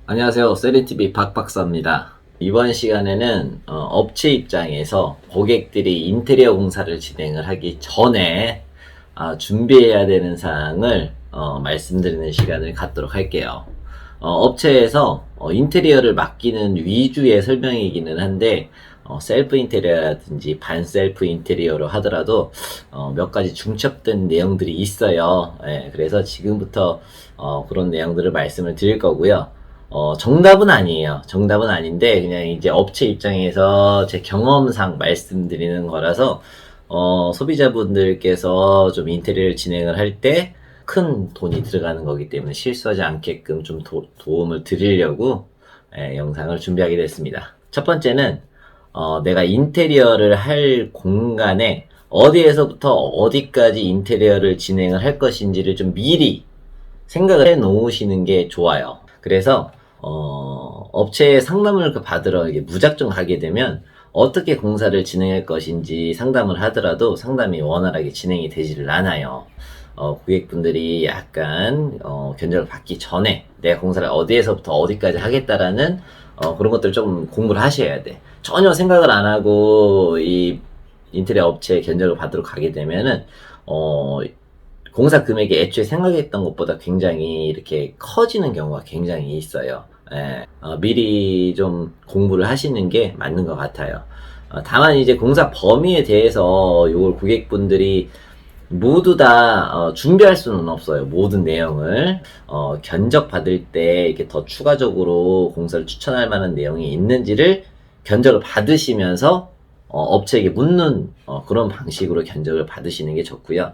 안녕하세요. 셀리TV 박박사입니다. 이번 시간에는 업체 입장에서 고객들이 인테리어 공사를 진행을 하기 전에 준비해야 되는 사항을 말씀드리는 시간을 갖도록 할게요. 업체에서 인테리어를 맡기는 위주의 설명이기는 한데 셀프 인테리어라든지 반셀프 인테리어로 하더라도 몇 가지 중첩된 내용들이 있어요. 그래서 지금부터 그런 내용들을 말씀을 드릴 거고요. 정답은 아니에요. 정답은 아닌데, 그냥 이제 업체 입장에서 제 경험상 말씀드리는 거라서, 소비자분들께서 좀 인테리어를 진행을 할 때 큰 돈이 들어가는 거기 때문에 실수하지 않게끔 좀 도움을 드리려고, 영상을 준비하게 됐습니다. 첫 번째는, 내가 인테리어를 할 공간에 어디에서부터 어디까지 인테리어를 진행을 할 것인지를 좀 미리 생각을 해 놓으시는 게 좋아요. 그래서 업체에 상담을 받으러 이게 무작정 가게 되면 어떻게 공사를 진행할 것인지 상담을 하더라도 상담이 원활하게 진행이 되지를 않아요. 고객분들이 약간 견적을 받기 전에 내가 공사를 어디에서부터 어디까지 하겠다라는 그런 것들을 좀 공부를 하셔야 돼. 전혀 생각을 안 하고 이 인테리어 업체 견적을 받으러 가게 되면은 공사 금액이 애초에 생각했던 것보다 굉장히 이렇게 커지는 경우가 굉장히 있어요. 미리 좀 공부를 하시는 게 맞는 것 같아요. 다만 이제 공사 범위에 대해서 요걸 고객분들이 모두 다 준비할 수는 없어요. 모든 내용을 견적 받을 때 이렇게 더 추가적으로 공사를 추천할 만한 내용이 있는지를 견적을 받으시면서 업체에게 묻는 그런 방식으로 견적을 받으시는 게 좋고요.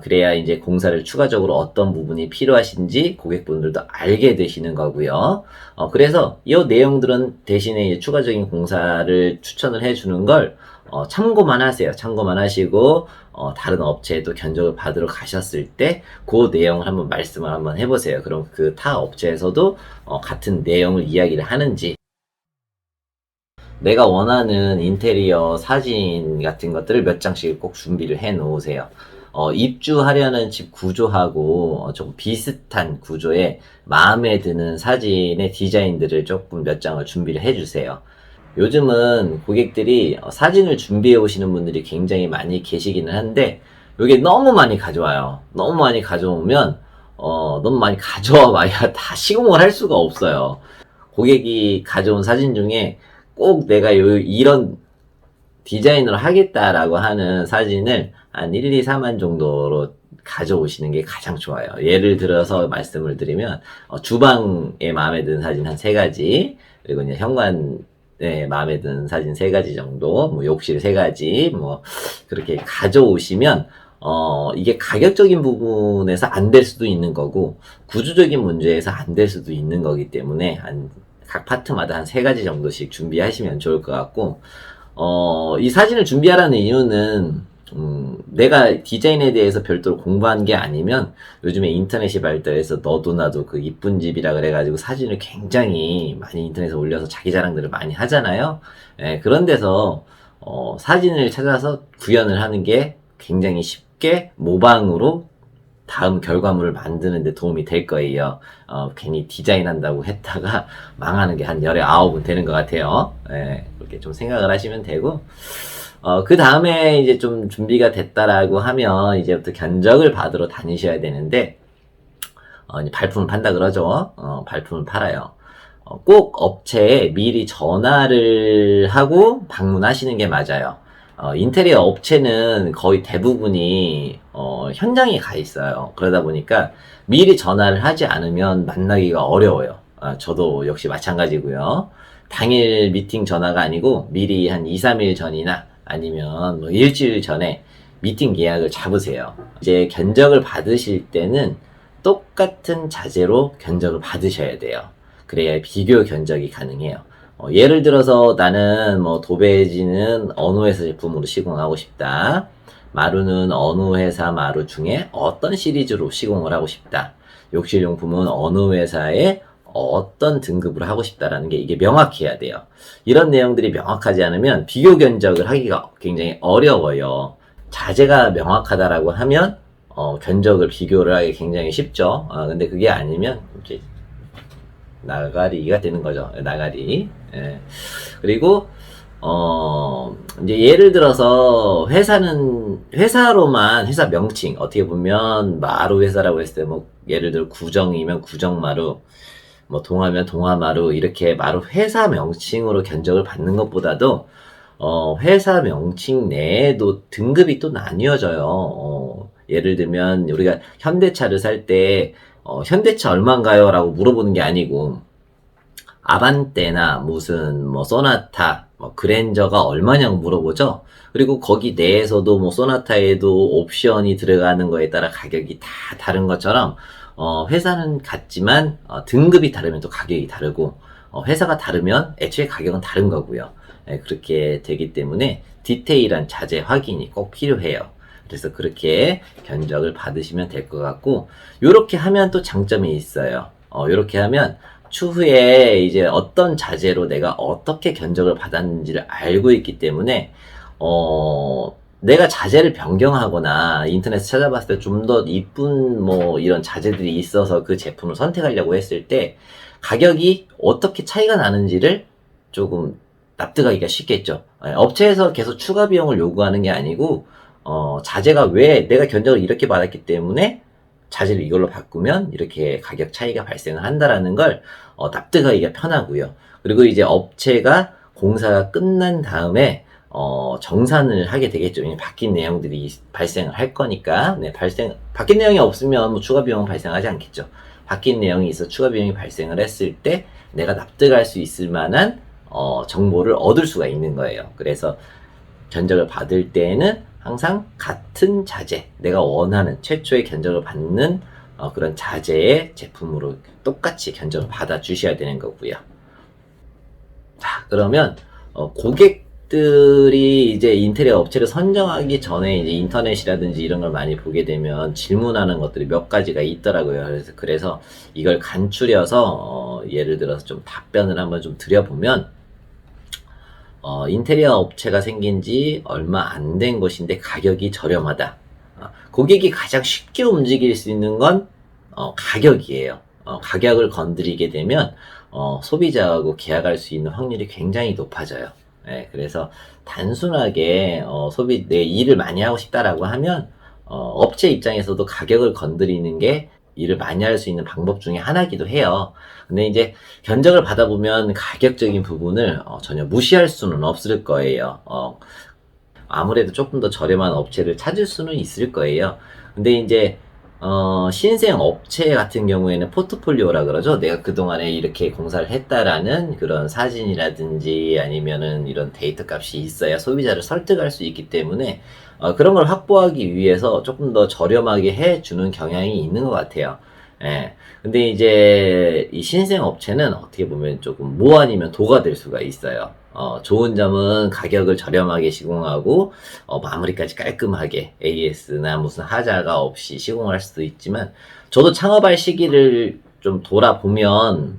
그래야 이제 공사를 추가적으로 어떤 부분이 필요하신지 고객분들도 알게 되시는 거고요. 그래서 이 내용들은 대신에 이제 추가적인 공사를 추천을 해주는 걸 참고만 하세요. 참고만 하시고 다른 업체에도 견적을 받으러 가셨을 때 그 내용을 한번 말씀을 한번 해보세요. 그럼 그 타 업체에서도 같은 내용을 이야기를 하는지, 내가 원하는 인테리어 사진 같은 것들을 몇 장씩 꼭 준비를 해 놓으세요. 입주하려는 집 구조하고 조금 비슷한 구조에 마음에 드는 사진의 디자인들을 조금 몇 장을 준비를 해 주세요. 요즘은 고객들이 사진을 준비해 오시는 분들이 굉장히 많이 계시기는 한데, 이게 너무 많이 가져와요. 너무 많이 가져오면 너무 많이 가져와 봐야 다 시공을 할 수가 없어요. 고객이 가져온 사진 중에 꼭 내가 이런 디자인으로 하겠다라고 하는 사진을 한 1, 2, 3만 정도로 가져오시는 게 가장 좋아요. 예를 들어서 말씀을 드리면 주방에 마음에 드는 사진 한 3가지, 그리고 이제 현관에 마음에 드는 사진 3가지 정도, 뭐 욕실 3가지, 뭐 그렇게 가져오시면 이게 가격적인 부분에서 안 될 수도 있는 거고 구조적인 문제에서 안 될 수도 있는 거기 때문에 각 파트마다 한 3가지 정도씩 준비하시면 좋을 것 같고, 이 사진을 준비하라는 이유는, 내가 디자인에 대해서 별도로 공부한 게 아니면, 요즘에 인터넷이 발달해서 너도 나도 그 이쁜 집이라 그래가지고 사진을 굉장히 많이 인터넷에 올려서 자기 자랑들을 많이 하잖아요. 그런 데서, 사진을 찾아서 구현을 하는 게 굉장히 쉽게 모방으로 다음 결과물을 만드는 데 도움이 될 거예요. 괜히 디자인한다고 했다가 망하는 게 한 열에 9은 되는 것 같아요. 그렇게 좀 생각을 하시면 되고, 그 다음에 이제 좀 준비가 됐다라고 하면 이제부터 견적을 받으러 다니셔야 되는데, 이제 발품을 판다 그러죠. 발품을 팔아요. 꼭 업체에 미리 전화를 하고 방문하시는 게 맞아요. 인테리어 업체는 거의 대부분이 현장에 가 있어요. 그러다 보니까 미리 전화를 하지 않으면 만나기가 어려워요. 저도 역시 마찬가지고요. 당일 미팅 전화가 아니고 미리 한 2, 3일 전이나 아니면 뭐 일주일 전에 미팅 예약을 잡으세요. 이제 견적을 받으실 때는 똑같은 자재로 견적을 받으셔야 돼요. 그래야 비교 견적이 가능해요. 예를 들어서 나는 뭐 도배지는 어느 회사 제품으로 시공하고 싶다. 마루는 어느 회사 마루 중에 어떤 시리즈로 시공을 하고 싶다. 욕실용품은 어느 회사의 어떤 등급으로 하고 싶다라는 게 이게 명확해야 돼요. 이런 내용들이 명확하지 않으면 비교 견적을 하기가 굉장히 어려워요. 자재가 명확하다라고 하면 견적을 비교를 하기 굉장히 쉽죠. 근데 그게 아니면 이제 나가리가 되는 거죠. 나가리. 예. 그리고 이제 예를 들어서 회사로만 회사 명칭 어떻게 보면 마루 회사라고 했을 때 뭐 예를 들어 구정이면 구정마루, 뭐 동하면 동하마루 이렇게 마루 회사 명칭으로 견적을 받는 것보다도 회사 명칭 내에도 등급이 또 나뉘어져요. 예를 들면 우리가 현대차를 살 때 현대차 얼마인가요? 라고 물어보는 게 아니고 아반떼나 무슨 뭐 소나타, 뭐 그랜저가 얼마냐고 물어보죠. 그리고 거기 내에서도 뭐 소나타에도 옵션이 들어가는 거에 따라 가격이 다 다른 것처럼 회사는 같지만 등급이 다르면 또 가격이 다르고 회사가 다르면 애초에 가격은 다른 거고요. 예, 그렇게 되기 때문에 디테일한 자재 확인이 꼭 필요해요. 그래서 그렇게 견적을 받으시면 될 것 같고, 요렇게 하면 또 장점이 있어요. 요렇게 하면 추후에 이제 어떤 자재로 내가 어떻게 견적을 받았는지를 알고 있기 때문에 내가 자재를 변경하거나 인터넷에 찾아봤을 때 좀 더 이쁜 뭐 이런 자재들이 있어서 그 제품을 선택하려고 했을 때 가격이 어떻게 차이가 나는지를 조금 납득하기가 쉽겠죠. 업체에서 계속 추가 비용을 요구하는 게 아니고 자재가 왜 내가 견적을 이렇게 받았기 때문에 자재를 이걸로 바꾸면 이렇게 가격 차이가 발생을 한다라는 걸 납득하기가 편하고요. 그리고 이제 업체가 공사가 끝난 다음에 정산을 하게 되겠죠. 바뀐 내용들이 발생을 할 거니까. 네, 바뀐 내용이 없으면 뭐 추가 비용은 발생하지 않겠죠. 바뀐 내용이 있어 추가 비용이 발생을 했을 때 내가 납득할 수 있을 만한 정보를 얻을 수가 있는 거예요. 그래서 견적을 받을 때에는 항상 같은 자재, 내가 원하는 최초의 견적을 받는 그런 자재의 제품으로 똑같이 견적을 받아 주셔야 되는 거고요. 자, 그러면 고객들이 이제 인테리어 업체를 선정하기 전에 이제 인터넷이라든지 이런 걸 많이 보게 되면 질문하는 것들이 몇 가지가 있더라고요. 그래서 이걸 간추려서 예를 들어서 좀 답변을 한번 좀 드려보면, 인테리어 업체가 생긴 지 얼마 안 된 것인데 가격이 저렴하다. 고객이 가장 쉽게 움직일 수 있는 건 가격이에요. 가격을 건드리게 되면 소비자하고 계약할 수 있는 확률이 굉장히 높아져요. 네, 그래서 단순하게 내 일을 많이 하고 싶다라고 하면 업체 입장에서도 가격을 건드리는 게 일을 많이 할 수 있는 방법 중에 하나이기도 해요. 근데 이제 견적을 받아보면 가격적인 부분을 전혀 무시할 수는 없을 거예요. 아무래도 조금 더 저렴한 업체를 찾을 수는 있을 거예요. 근데 이제 신생 업체 같은 경우에는 포트폴리오라 그러죠. 내가 그동안에 이렇게 공사를 했다라는 그런 사진이라든지 아니면은 이런 데이터 값이 있어야 소비자를 설득할 수 있기 때문에 그런 걸 확보하기 위해서 조금 더 저렴하게 해주는 경향이 있는 것 같아요. 예. 근데 이제 이 신생 업체는 어떻게 보면 조금 모 아니면 도가 될 수가 있어요. 좋은 점은 가격을 저렴하게 시공하고 마무리까지 깔끔하게 AS나 무슨 하자가 없이 시공할 수도 있지만, 저도 창업할 시기를 좀 돌아보면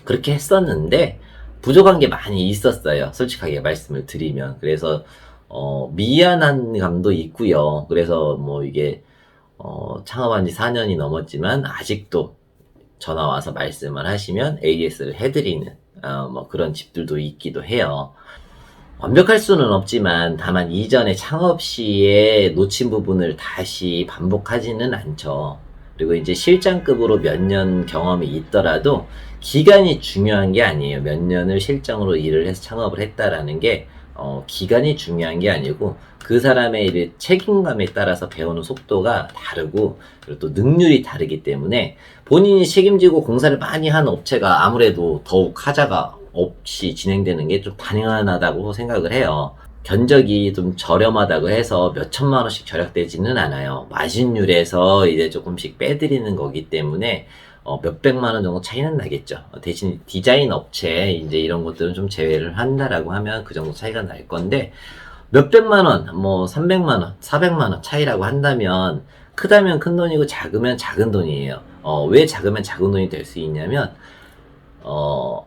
그렇게 했었는데 부족한 게 많이 있었어요. 솔직하게 말씀을 드리면. 그래서 미안한 감도 있고요. 그래서 뭐 이게 창업한 지 4년이 넘었지만 아직도 전화 와서 말씀을 하시면 AS를 해드리는 뭐 그런 집들도 있기도 해요. 완벽할 수는 없지만 다만 이전에 창업 시에 놓친 부분을 다시 반복하지는 않죠. 그리고 이제 실장급으로 몇 년 경험이 있더라도 기간이 중요한 게 아니에요. 몇 년을 실장으로 일을 해서 창업을 했다라는 게 기간이 중요한 게 아니고 그 사람의 일의 책임감에 따라서 배우는 속도가 다르고, 그리고 또 능률이 다르기 때문에 본인이 책임지고 공사를 많이 한 업체가 아무래도 더욱 하자가 없이 진행되는 게 좀 당연하다고 생각을 해요. 견적이 좀 저렴하다고 해서 몇 천만 원씩 절약되지는 않아요. 마진율에서 이제 조금씩 빼드리는 거기 때문에 몇백만 원 정도 차이는 나겠죠. 대신 디자인 업체 이제 이런 것들은 좀 제외를 한다라고 하면 그 정도 차이가 날 건데, 몇백만 원, 뭐 300만 원, 400만 원 차이라고 한다면 크다면 큰 돈이고 작으면 작은 돈이에요. 왜 작으면 작은 돈이 될 수 있냐면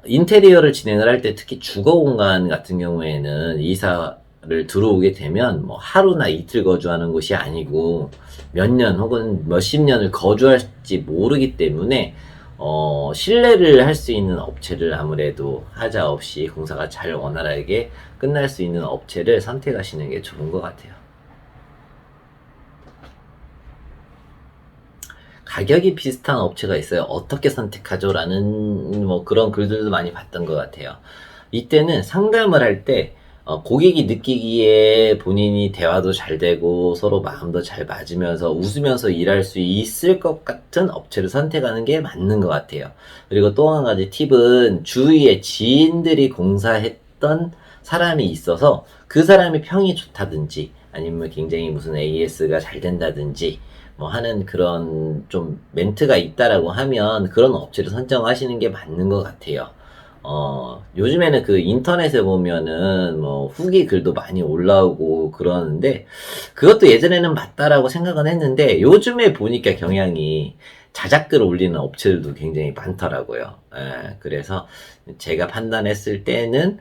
인테리어를 진행을 할 때 특히 주거 공간 같은 경우에는 이사를 들어오게 되면 뭐 하루나 이틀 거주하는 곳이 아니고 몇 년 혹은 몇십 년을 거주할지 모르기 때문에 신뢰를 할 수 있는 업체를 아무래도 하자 없이 공사가 잘 원활하게 끝날 수 있는 업체를 선택하시는 게 좋은 것 같아요. 가격이 비슷한 업체가 있어요. 어떻게 선택하죠? 라는 뭐 그런 글들도 많이 봤던 것 같아요. 이때는 상담을 할 때 고객이 느끼기에 본인이 대화도 잘 되고 서로 마음도 잘 맞으면서 웃으면서 일할 수 있을 것 같은 업체를 선택하는 게 맞는 것 같아요. 그리고 또 한 가지 팁은 주위에 지인들이 공사했던 사람이 있어서 그 사람이 평이 좋다든지 아니면 굉장히 무슨 AS가 잘 된다든지 뭐 하는 그런 좀 멘트가 있다라고 하면 그런 업체를 선정하시는 게 맞는 것 같아요. 요즘에는 그 인터넷에 보면은 뭐 후기 글도 많이 올라오고 그러는데 그것도 예전에는 맞다라고 생각은 했는데 요즘에 보니까 경향이 자작글 올리는 업체들도 굉장히 많더라고요. 예, 그래서 제가 판단했을 때는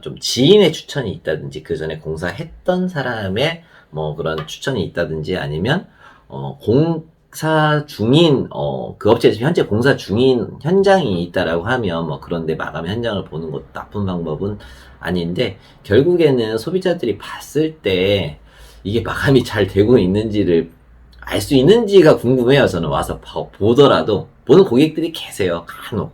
좀 지인의 추천이 있다든지 그 전에 공사했던 사람의 뭐 그런 추천이 있다든지 아니면 공사 중인, 그 업체에서 현재 공사 중인 현장이 있다라고 하면, 뭐, 그런데 마감 현장을 보는 것도 나쁜 방법은 아닌데, 결국에는 소비자들이 봤을 때, 이게 마감이 잘 되고 있는지를 알 수 있는지가 궁금해요. 저는 와서 보더라도, 보는 고객들이 계세요. 간혹.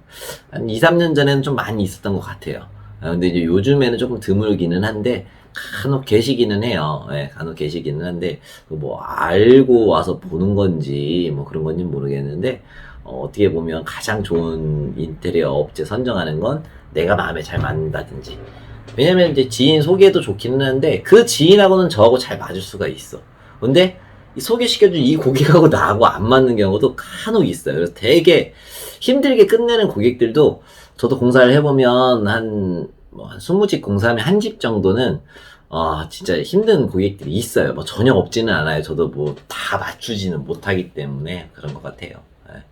한 2, 3년 전에는 좀 많이 있었던 것 같아요. 근데 이제 요즘에는 조금 드물기는 한데, 간혹 계시기는 해요. 예, 간혹 계시기는 한데, 뭐, 알고 와서 보는 건지, 뭐 그런 건지 모르겠는데, 어떻게 보면 가장 좋은 인테리어 업체 선정하는 건 내가 마음에 잘 맞는다든지. 왜냐면 이제 지인 소개도 좋기는 한데, 그 지인하고는 저하고 잘 맞을 수가 있어. 근데, 이 소개시켜준 이 고객하고 나하고 안 맞는 경우도 간혹 있어요. 그래서 되게 힘들게 끝내는 고객들도 저도 공사를 해보면 한 20집 공사하면 한 집 정도는 진짜 힘든 고객들이 있어요. 뭐 전혀 없지는 않아요. 저도 뭐 다 맞추지는 못하기 때문에 그런 것 같아요. 예.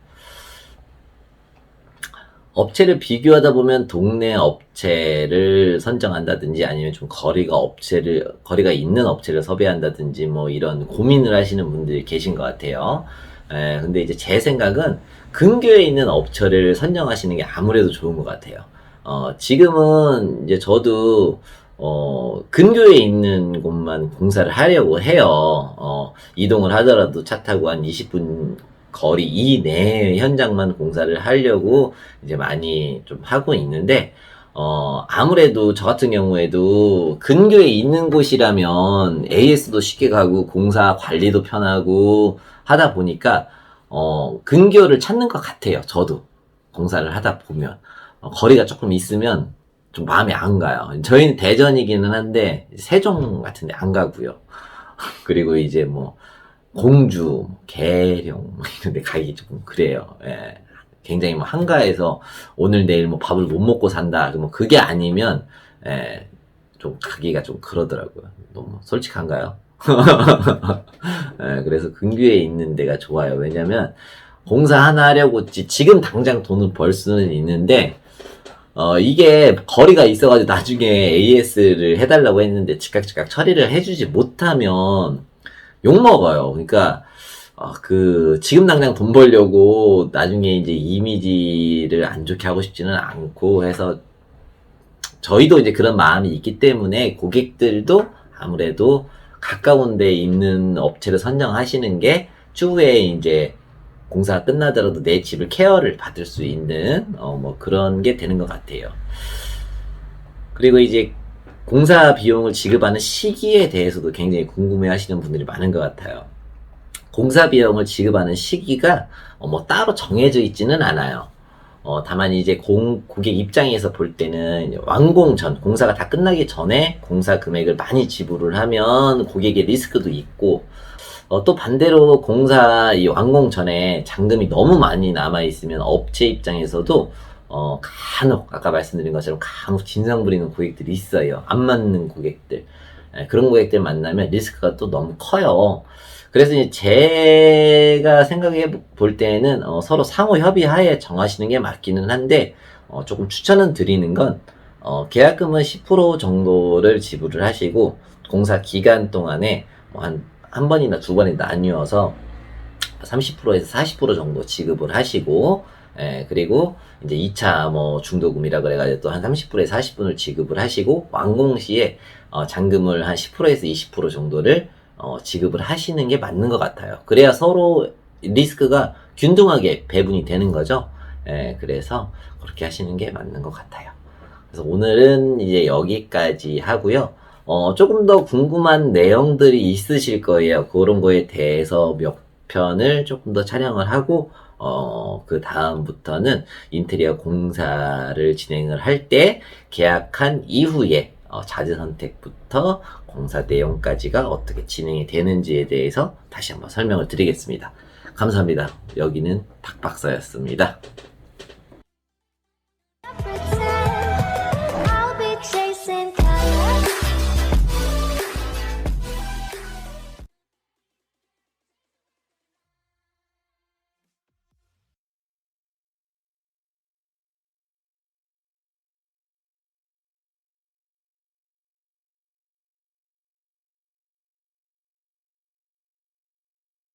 업체를 비교하다 보면 동네 업체를 선정한다든지 아니면 좀 거리가 있는 업체를 섭외한다든지 뭐 이런 고민을 하시는 분들이 계신 것 같아요. 근데 이제 제 생각은 근교에 있는 업체를 선정하시는 게 아무래도 좋은 것 같아요. 지금은 이제 저도 근교에 있는 곳만 공사를 하려고 해요. 이동을 하더라도 차 타고 한 20분 거리 이내 현장만 공사를 하려고 이제 많이 좀 하고 있는데, 아무래도 저 같은 경우에도 근교에 있는 곳이라면 AS도 쉽게 가고 공사 관리도 편하고 하다 보니까, 근교를 찾는 것 같아요. 저도. 공사를 하다 보면. 거리가 조금 있으면 좀 마음이 안 가요. 저희는 대전이기는 한데, 세종 같은 데 안 가고요. 그리고 이제 뭐, 공주, 계룡, 뭐 이런 데 가기 조금 그래요. 예. 굉장히 뭐 한가해서 오늘 내일 뭐 밥을 못 먹고 산다. 뭐 그게 아니면, 예, 좀 가기가 좀 그러더라고요. 너무 솔직한가요? 예, 그래서 근교에 있는 데가 좋아요. 왜냐면 공사 하나 하려고 지금 당장 돈을 벌 수는 있는데, 이게 거리가 있어가지고 나중에 AS를 해달라고 했는데 즉각 처리를 해주지 못하면 욕먹어요. 그러니까, 지금 당장 돈 벌려고 나중에 이제 이미지를 안 좋게 하고 싶지는 않고 해서 저희도 이제 그런 마음이 있기 때문에 고객들도 아무래도 가까운 데 있는 업체를 선정하시는 게 추후에 이제 공사가 끝나더라도 내 집을 케어를 받을 수 있는, 뭐 그런 게 되는 것 같아요. 그리고 이제 공사 비용을 지급하는 시기에 대해서도 굉장히 궁금해 하시는 분들이 많은 것 같아요. 공사 비용을 지급하는 시기가 뭐 따로 정해져 있지는 않아요. 다만 이제 고객 입장에서 볼 때는 완공 전, 공사가 다 끝나기 전에 공사 금액을 많이 지불을 하면 고객의 리스크도 있고, 또 반대로 공사 이 완공 전에 잔금이 너무 많이 남아있으면 업체 입장에서도 간혹 아까 말씀드린 것처럼 간혹 진상 부리는 고객들이 있어요. 안 맞는 고객들. 그런 고객들 만나면 리스크가 또 너무 커요. 그래서 이제 제가 생각해 볼 때는 서로 상호 협의하에 정하시는 게 맞기는 한데 조금 추천은 드리는 건 계약금은 10% 정도를 지불을 하시고 공사 기간 동안에 한 번이나 두 번에 나뉘어서 30%에서 40% 정도 지급을 하시고, 그리고 이제 2차 뭐 중도금이라 그래가지고 또 한 30%에서 40%를 지급을 하시고, 완공 시에 잔금을 한 10%에서 20% 정도를 지급을 하시는 게 맞는 것 같아요. 그래야 서로 리스크가 균등하게 배분이 되는 거죠. 그래서 그렇게 하시는 게 맞는 것 같아요. 그래서 오늘은 이제 여기까지 하고요. 조금 더 궁금한 내용들이 있으실 거예요. 그런 거에 대해서 몇 편을 조금 더 촬영을 하고, 그 다음부터는 인테리어 공사를 진행을 할 때 계약한 이후에 자재 선택부터 공사 내용까지가 어떻게 진행이 되는지에 대해서 다시 한번 설명을 드리겠습니다. 감사합니다. 여기는 탁박사였습니다.